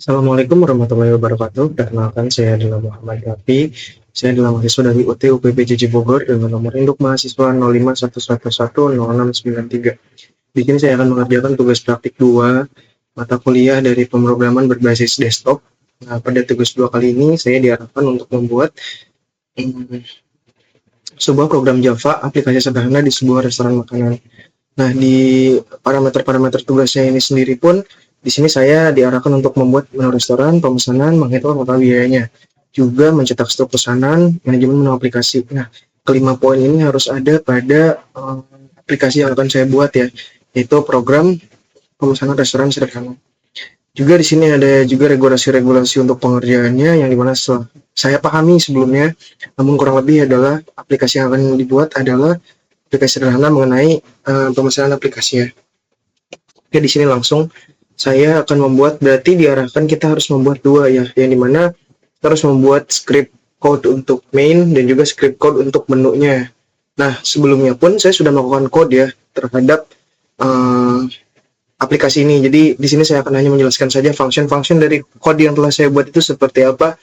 Assalamualaikum warahmatullahi wabarakatuh. Perkenalkan, saya adalah Muhammad Rafi. Saya adalah mahasiswa dari UT UPPJJ Bogor dengan nomor induk mahasiswa 0511106993. Di sini saya akan mengerjakan tugas praktik 2 mata kuliah dari pemrograman berbasis desktop. Nah, pada tugas 2 kali ini saya diarahkan untuk membuat sebuah program Java aplikasi sederhana di sebuah restoran makanan. Nah, di parameter-parameter tugasnya ini sendiri pun, di sini saya diarahkan untuk membuat menu restoran, pemesanan, menghitung total biayanya, juga mencetak stok pesanan, manajemen menu aplikasi. Nah, kelima poin ini harus ada pada aplikasi yang akan saya buat ya, yaitu program pemesanan restoran sederhana. Juga di sini ada juga regulasi-regulasi untuk pengerjaannya yang dimana saya pahami sebelumnya, namun kurang lebih adalah aplikasi yang akan dibuat adalah aplikasi sederhana mengenai pemesanan aplikasinya. Oke, di sini langsung saya akan membuat, berarti diarahkan kita harus membuat dua ya, yang dimana kita harus membuat script code untuk main dan juga script code untuk menunya. Nah, sebelumnya pun saya sudah melakukan code ya terhadap aplikasi ini. Jadi di sini saya akan hanya menjelaskan saja function-function dari code yang telah saya buat itu seperti apa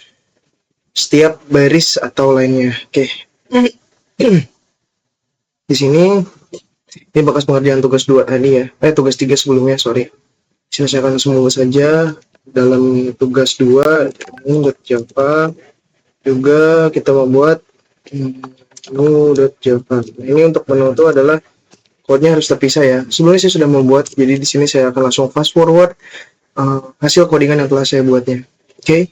setiap baris atau lainnya. Oke. Di sini ini bekas pengerjaan tugas 2 tadi ya. Tugas 3 sebelumnya, sorry. Di sini saya akan semua saja dalam tugas 2 ini Java. Juga kita membuat menu.java. Ini untuk menu itu adalah kodenya harus terpisah ya. Sebelumnya saya sudah membuat, jadi di sini saya akan langsung fast forward hasil codingan yang telah saya buatnya. Oke.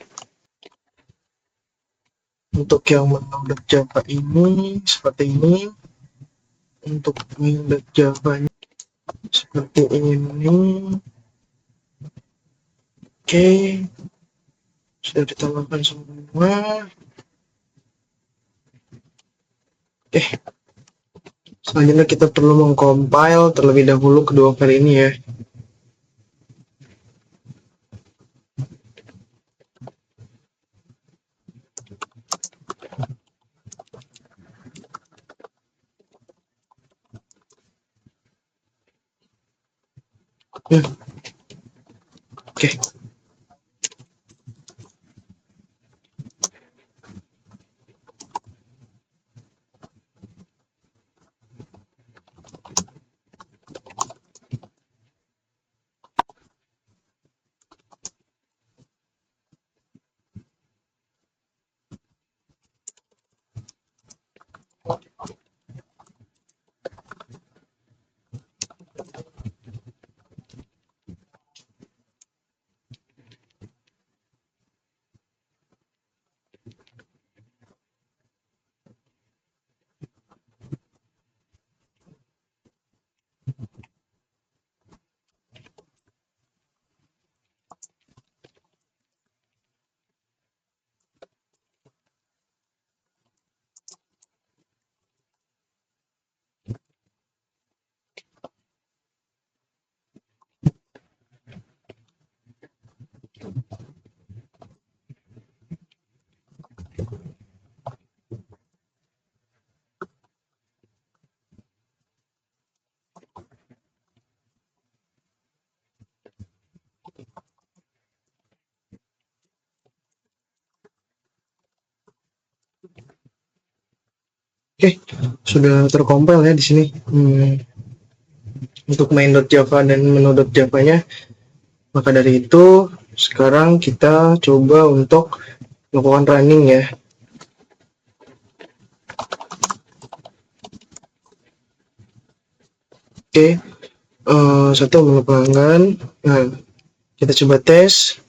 Untuk yang menu.java ini seperti ini. Untuk menu.java-nya seperti ini. Oke. Sudah ditambahkan semua. Oke. Selanjutnya kita perlu mengcompile terlebih dahulu kedua file ini ya. Oke. Oke, sudah tercompile ya di sini. Untuk main.java dan menu.java-nya. Maka dari itu, sekarang kita coba untuk melakukan running ya. Oke, satu menu pelanggan. Nah, kita coba tes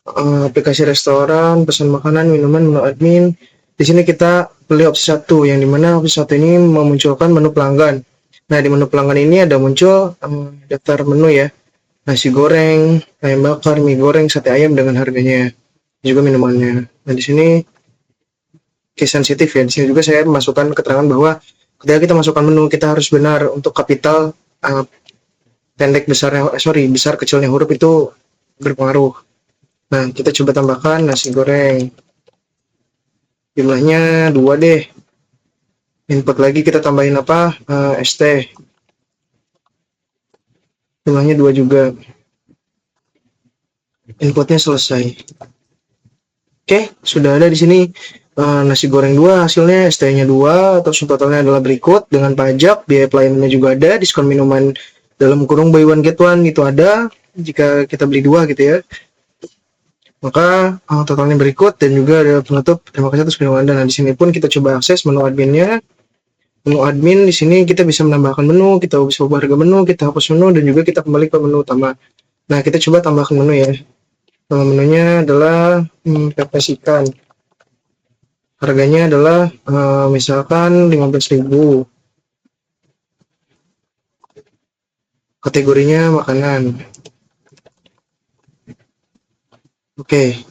aplikasi restoran, pesan makanan, minuman, menu admin. Di sini kita pilih opsi 1, yang dimana opsi 1 ini memunculkan menu pelanggan. Nah, di menu pelanggan ini ada muncul daftar menu ya. Nasi goreng, ayam bakar, mie goreng, sate ayam dengan harganya, juga minumannya. Nah, di sini case sensitif ya. Di sini juga saya masukkan keterangan bahwa ketika kita masukkan menu, kita harus benar untuk kapital, pendek besarnya, besar kecilnya huruf itu berpengaruh. Nah, kita coba tambahkan nasi goreng. Jumlahnya 2 deh. Input lagi kita tambahin apa? ST. Jumlahnya 2 juga. Inputnya selesai. Oke, sudah ada di sini nasi goreng 2 hasilnya, ST-nya 2, atau totalnya adalah berikut dengan pajak, biaya pelayanannya juga ada, diskon minuman dalam kurung buy one get one itu ada jika kita beli 2 gitu ya. Maka totalnya berikut dan juga ada penutup. Terima kasih atas kunjungan Anda. Nah, di sini pun kita coba akses menu adminnya. Menu admin di sini kita bisa menambahkan menu, kita bisa ubah harga menu, kita hapus menu, dan juga kita kembali ke menu utama. Nah, kita coba tambahkan menu ya. Nama menunya adalah pepes ikan. Harganya adalah misalkan 15.000. Kategorinya makanan. Oke,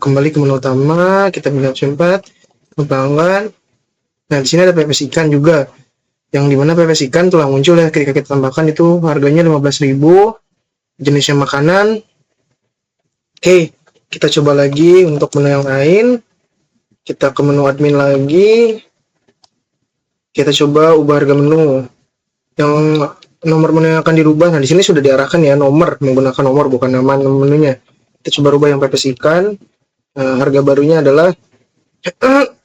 kembali ke menu utama, kita pilih opsi 4, pelanggan. Nah, di sini ada pepes ikan juga. Yang dimana pepes ikan telah muncul ya ketika kita tambahkan itu harganya 15.000, jenisnya makanan. Oke, kita coba lagi untuk menu yang lain. Kita ke menu admin lagi. Kita coba ubah harga menu. Yang nomor menu yang akan dirubah. Nah, di sini sudah diarahkan ya nomor, menggunakan nomor bukan nama menunya. Kita coba rubah yang pepes ikan. Harga barunya adalah kita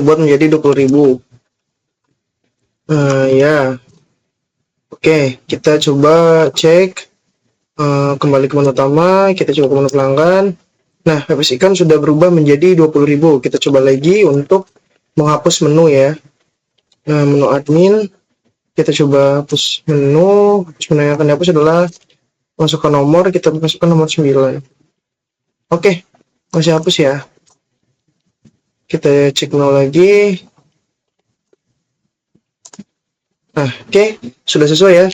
buat menjadi 20.000. Ya. Oke, kita coba cek kembali ke menu utama, kita coba ke menu pelanggan. Nah, pepes ikan sudah berubah menjadi 20.000. Kita coba lagi untuk menghapus menu ya. Nah, menu admin, kita coba hapus menu. Yang akan dihapus adalah masukkan nomor, kita masukkan nomor 9. Oke, masih hapus ya. Kita cek menu lagi. Nah, oke, sudah sesuai ya.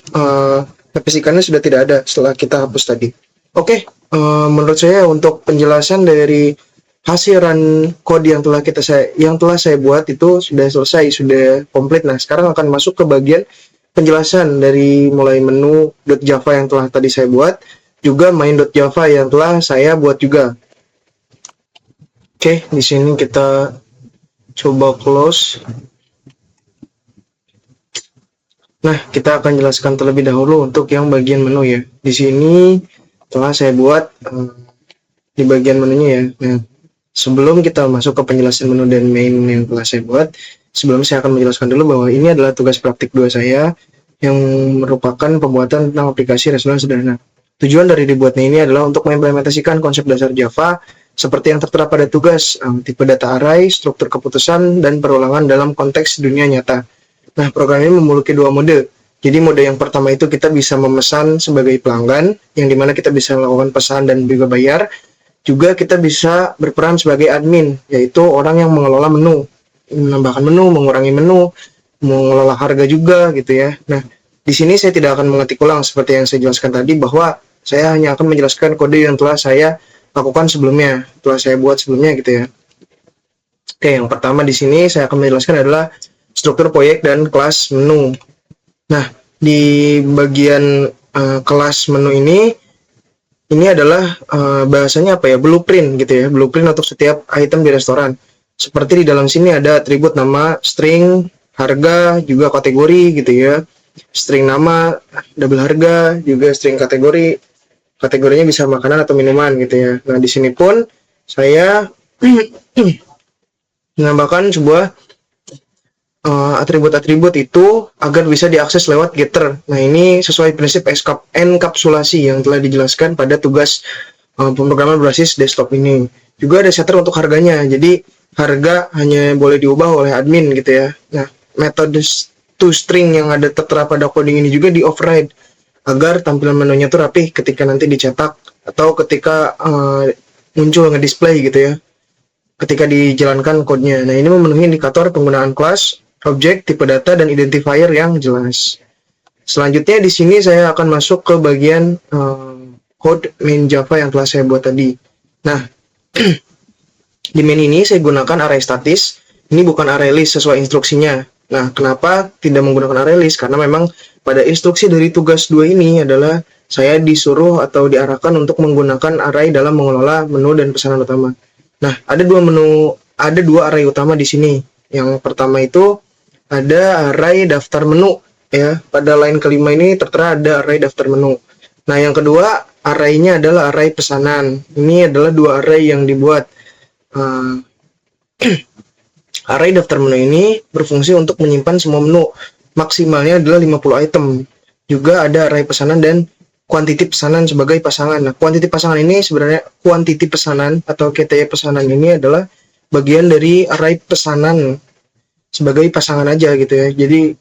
Pepes ikannya sudah tidak ada setelah kita hapus tadi. Oke, menurut saya untuk penjelasan dari hasil run code yang telah saya buat itu sudah selesai, sudah komplit. Nah, sekarang akan masuk ke bagian penjelasan dari mulai menu .java yang telah tadi saya buat, juga main.java yang telah saya buat juga. Oke, di sini kita coba close. Nah, kita akan jelaskan terlebih dahulu untuk yang bagian menu ya. Di sini telah saya buat di bagian menunya ya. Nah, sebelum kita masuk ke penjelasan menu dan main yang telah saya buat, sebelum saya akan menjelaskan dulu bahwa ini adalah tugas praktik 2 saya yang merupakan pembuatan tentang aplikasi restoran sederhana. Tujuan dari dibuatnya ini adalah untuk mengimplementasikan konsep dasar Java seperti yang tertera pada tugas, tipe data array, struktur keputusan, dan perulangan dalam konteks dunia nyata. Nah, program ini memiliki 2 mode. Jadi mode yang pertama itu kita bisa memesan sebagai pelanggan, yang dimana kita bisa melakukan pesan dan juga bayar. Juga kita bisa berperan sebagai admin, yaitu orang yang mengelola menu, menambahkan menu, mengurangi menu, mengelola harga juga gitu ya. Nah, di sini saya tidak akan mengetik ulang seperti yang saya jelaskan tadi, bahwa saya hanya akan menjelaskan kode yang telah saya lakukan sebelumnya, telah saya buat sebelumnya gitu ya. Oke, yang pertama di sini saya akan menjelaskan adalah struktur proyek dan kelas menu. Nah, di bagian kelas menu ini adalah bahasanya apa ya, blueprint gitu ya, blueprint untuk setiap item di restoran. Seperti di dalam sini ada atribut nama, string, harga, juga kategori gitu ya. String nama, double harga, juga string kategori. Kategorinya bisa makanan atau minuman gitu ya. Nah, di sini pun saya menambahkan sebuah atribut-atribut itu agar bisa diakses lewat getter. Nah, ini sesuai prinsip enkapsulasi yang telah dijelaskan pada tugas pemrograman berbasis desktop ini. Juga ada setter untuk harganya. Jadi harga hanya boleh diubah oleh admin gitu ya. Nah, metode toString yang ada tertera pada coding ini juga di override agar tampilan menunya itu rapih ketika nanti dicetak atau ketika muncul ngedisplay gitu ya, ketika dijalankan kodenya. Nah, ini memenuhi indikator penggunaan kelas, objek, tipe data, dan identifier yang jelas. Selanjutnya di sini saya akan masuk ke bagian code main Java yang telah saya buat tadi. Nah, di main ini saya gunakan array statis. Ini bukan array list sesuai instruksinya. Nah, kenapa tidak menggunakan array list? Karena memang pada instruksi dari tugas 2 ini adalah saya disuruh atau diarahkan untuk menggunakan array dalam mengelola menu dan pesanan utama. Nah, ada dua array utama di sini. Yang pertama itu ada array daftar menu ya. Pada line kelima ini tertera ada array daftar menu. Nah, yang kedua array-nya adalah array pesanan. Ini adalah dua array yang dibuat. Uh, Array daftar menu ini berfungsi untuk menyimpan semua menu. Maksimalnya adalah 50 item. Juga ada array pesanan dan quantity pesanan sebagai pasangan. Nah, quantity pasangan ini sebenarnya quantity pesanan atau QTY pesanan ini adalah bagian dari array pesanan sebagai pasangan aja gitu ya. Jadi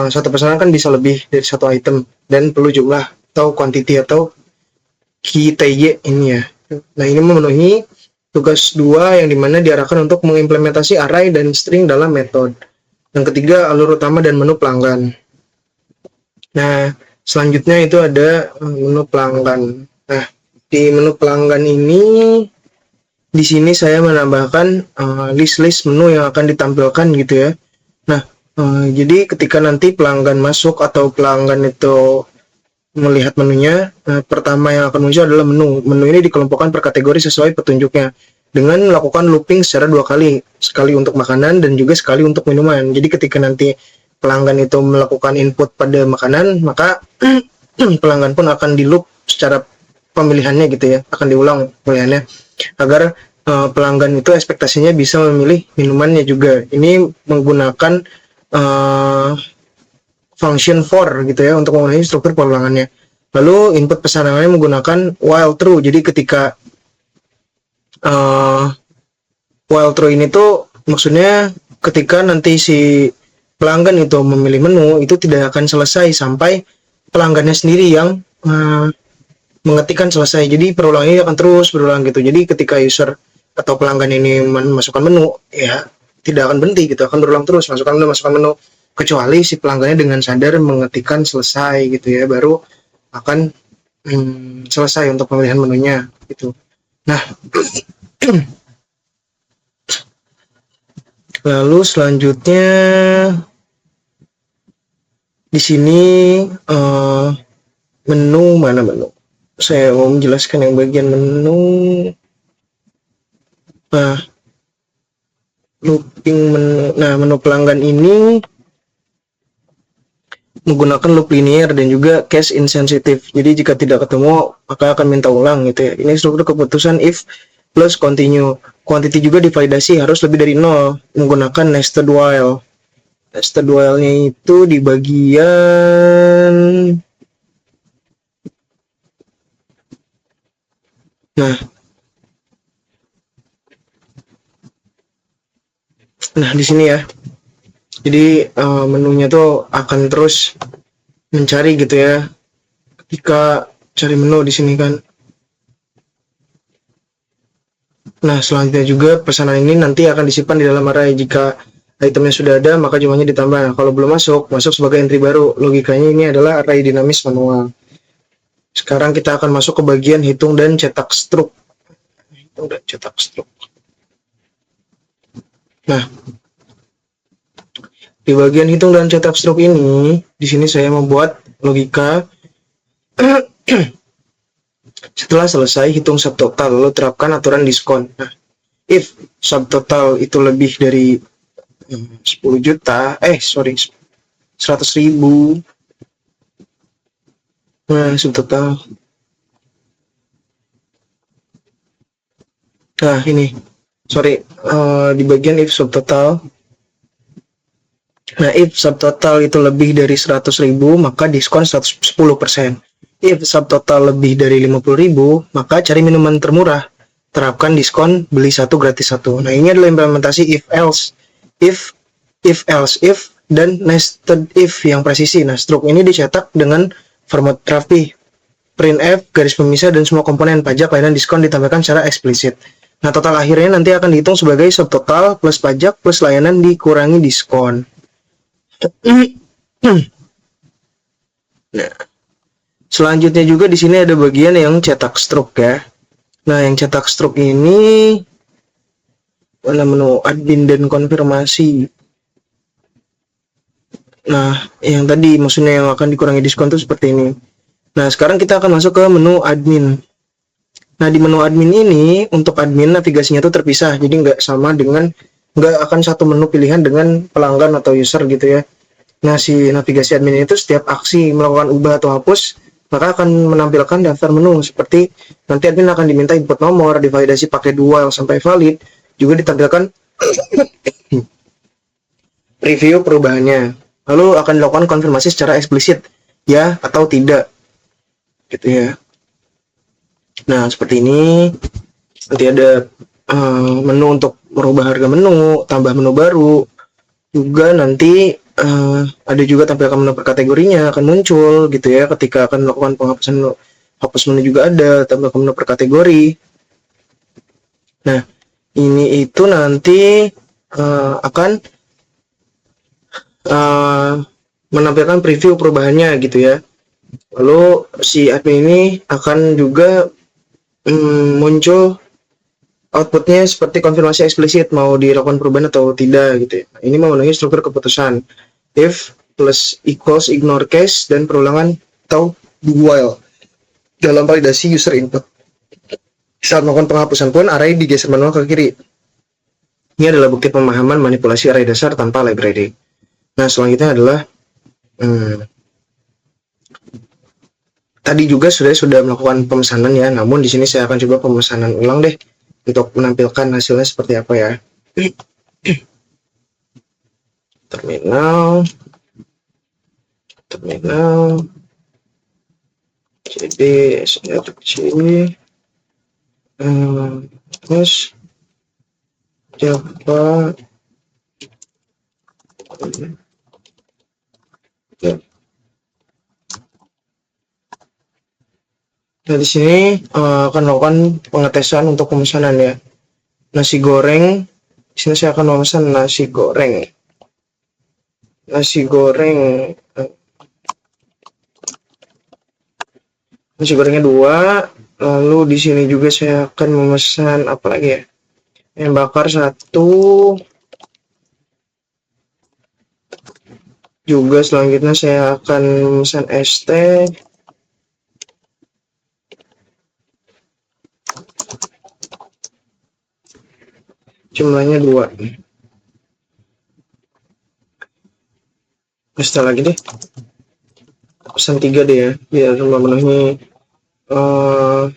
satu pesanan kan bisa lebih dari satu item dan perlu jumlah atau quantity atau QTY ini ya. Nah, ini memenuhi tugas 2 yang dimana diarahkan untuk mengimplementasi array dan string dalam metode. Yang ketiga, alur utama dan menu pelanggan. Nah, selanjutnya itu ada menu pelanggan. Nah, di menu pelanggan ini, di sini saya menambahkan list-list menu yang akan ditampilkan gitu ya. Nah, jadi ketika nanti pelanggan masuk atau pelanggan itu melihat menunya, pertama yang akan muncul adalah menu. Menu ini dikelompokkan per kategori sesuai petunjuknya dengan melakukan looping secara 2 kali, sekali untuk makanan dan juga sekali untuk minuman. Jadi ketika nanti pelanggan itu melakukan input pada makanan, maka pelanggan pun akan di loop secara pemilihannya gitu ya, akan diulang pemilihannya agar pelanggan itu ekspektasinya bisa memilih minumannya juga. Ini menggunakan function for gitu ya untuk memenuhi struktur pengulangannya. Lalu input pesanannya menggunakan while true. Jadi ketika while true ini tuh maksudnya ketika nanti si pelanggan itu memilih menu itu tidak akan selesai sampai pelanggannya sendiri yang mengetikkan selesai. Jadi perulangannya akan terus berulang gitu. Jadi ketika user atau pelanggan ini memasukkan menu ya tidak akan berhenti gitu, akan berulang terus masukkan menu kecuali si pelanggannya dengan sadar mengetikkan selesai gitu ya, baru akan selesai untuk pemilihan menunya gitu. Nah, lalu selanjutnya di sini menu mana menu? Saya mau menjelaskan yang bagian menu. Nah, looping menu. Nah, menu pelanggan ini menggunakan loop linear dan juga case insensitive. Jadi jika tidak ketemu maka akan minta ulang gitu ya. Ini struktur keputusan if plus continue. Quantity juga divalidasi harus lebih dari 0 menggunakan nested while. Nested while-nya itu di bagian Nah, di sini ya. Jadi menunya tuh akan terus mencari gitu ya. Ketika cari menu di sini kan. Nah, selanjutnya juga pesanan ini nanti akan disimpan di dalam array. Jika itemnya sudah ada, maka jumlahnya ditambah. Nah, kalau belum masuk sebagai entry baru. Logikanya ini adalah array dinamis manual. Sekarang kita akan masuk ke bagian hitung dan cetak struk. Hitung dan cetak struk. Nah, di bagian hitung dan cetak struk ini, di sini saya membuat logika. Setelah selesai hitung subtotal, lalu terapkan aturan diskon. Nah, if subtotal itu lebih dari 10 juta, 100.000. Nah, subtotal. Nah, ini. Di bagian if subtotal. Nah, if subtotal itu lebih dari 100.000, maka diskon 10%. If subtotal lebih dari 50.000, maka cari minuman termurah. Terapkan diskon beli satu gratis satu. Nah, ini adalah implementasi if else, if else if dan nested if yang presisi. Nah, struk ini dicetak dengan format rapi, printf, garis pemisah dan semua komponen pajak, layanan, diskon ditambahkan secara eksplisit. Nah, total akhirnya nanti akan dihitung sebagai subtotal plus pajak plus layanan dikurangi diskon. Nah, selanjutnya juga di sini ada bagian yang cetak struk ya. Nah, yang cetak struk ini mana menu admin dan konfirmasi. Nah, yang tadi maksudnya yang akan dikurangi diskon itu seperti ini. Nah, sekarang kita akan masuk ke menu admin. Nah, di menu admin ini untuk admin navigasinya itu terpisah, jadi nggak akan satu menu pilihan dengan pelanggan atau user gitu ya. Nah, si navigasi admin itu setiap aksi melakukan ubah atau hapus maka akan menampilkan daftar menu seperti nanti admin akan diminta input nomor, divalidasi pakai dual sampai valid, juga ditampilkan review perubahannya. Lalu akan dilakukan konfirmasi secara eksplisit, ya atau tidak, gitu ya. Nah, seperti ini. Nanti ada menu untuk merubah harga menu, tambah menu baru. Juga nanti ada juga tampilkan menu per kategorinya akan muncul gitu ya ketika akan melakukan penghapusan menu. Hapus menu juga ada, tampilkan menu per kategori. Nah, ini itu nanti akan menampilkan preview perubahannya gitu ya. Lalu si admin ini akan juga muncul outputnya seperti konfirmasi eksplisit mau dilakukan perubahan atau tidak gitu ya. Nah, ini memenuhi struktur keputusan if plus equals ignore case dan perulangan atau do while dalam validasi user input. Saat melakukan penghapusan pun array digeser manual ke kiri. Ini adalah bukti pemahaman manipulasi array dasar tanpa library. Nah, selanjutnya adalah tadi juga sudah melakukan pemesanan ya, namun di sini saya akan coba pemesanan ulang deh untuk menampilkan hasilnya seperti apa ya. Terminal cd terus java Nah, di sini akan melakukan pengetesan untuk pemesanan ya. Nasi goreng. Di sini saya akan memesan nasi goreng. Nasi gorengnya 2. Lalu di sini juga saya akan memesan apa lagi ya? Ayam bakar 1. Juga selanjutnya saya akan memesan es teh. Jumlahnya 2. Setelah lagi deh. Pesan 3 deh ya, biar memenuhi.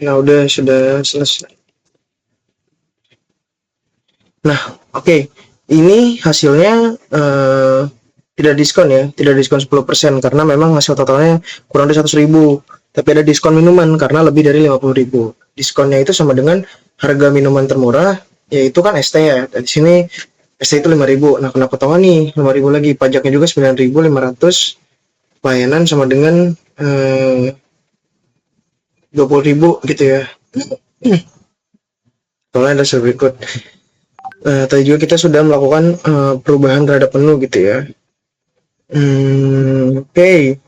Ya udah sudah selesai. Nah, oke. Ini hasilnya tidak diskon ya, tidak diskon 10% karena memang hasil totalnya kurang dari 100.000. Tapi ada diskon minuman karena lebih dari 50.000. Diskonnya itu sama dengan harga minuman termurah, yaitu kan ST ya. Dan di sini ST itu 5.000. Nah, kena potongan nih 5.000 lagi, pajaknya juga 9.500. Layanan sama dengan 20.000 gitu ya. Soalnya ada berikut. Tadi juga kita sudah melakukan perubahan terhadap menu gitu ya. Oke.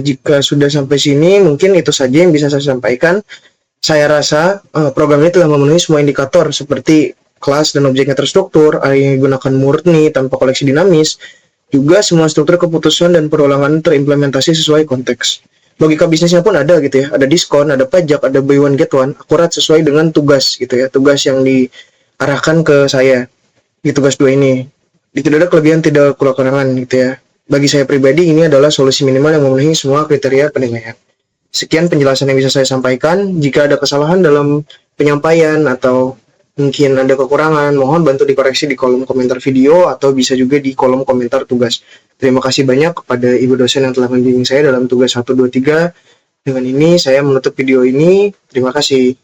Jika sudah sampai sini, mungkin itu saja yang bisa saya sampaikan. Saya rasa program ini telah memenuhi semua indikator seperti kelas dan objeknya terstruktur, array yang digunakan murni tanpa koleksi dinamis, juga semua struktur keputusan dan perulangan terimplementasi sesuai konteks. Logika bisnisnya pun ada gitu ya, ada diskon, ada pajak, ada buy one get one, akurat sesuai dengan tugas gitu ya, tugas yang diarahkan ke saya di tugas 2 ini. Tidak ada kelebihan, tidak kekurangan gitu ya. Bagi saya pribadi ini adalah solusi minimal yang memenuhi semua kriteria penilaian. Sekian penjelasan yang bisa saya sampaikan. Jika ada kesalahan dalam penyampaian atau mungkin ada kekurangan, mohon bantu dikoreksi di kolom komentar video atau bisa juga di kolom komentar tugas. Terima kasih banyak kepada Ibu dosen yang telah membimbing saya dalam tugas 1, 2, 3. Dengan ini saya menutup video ini. Terima kasih.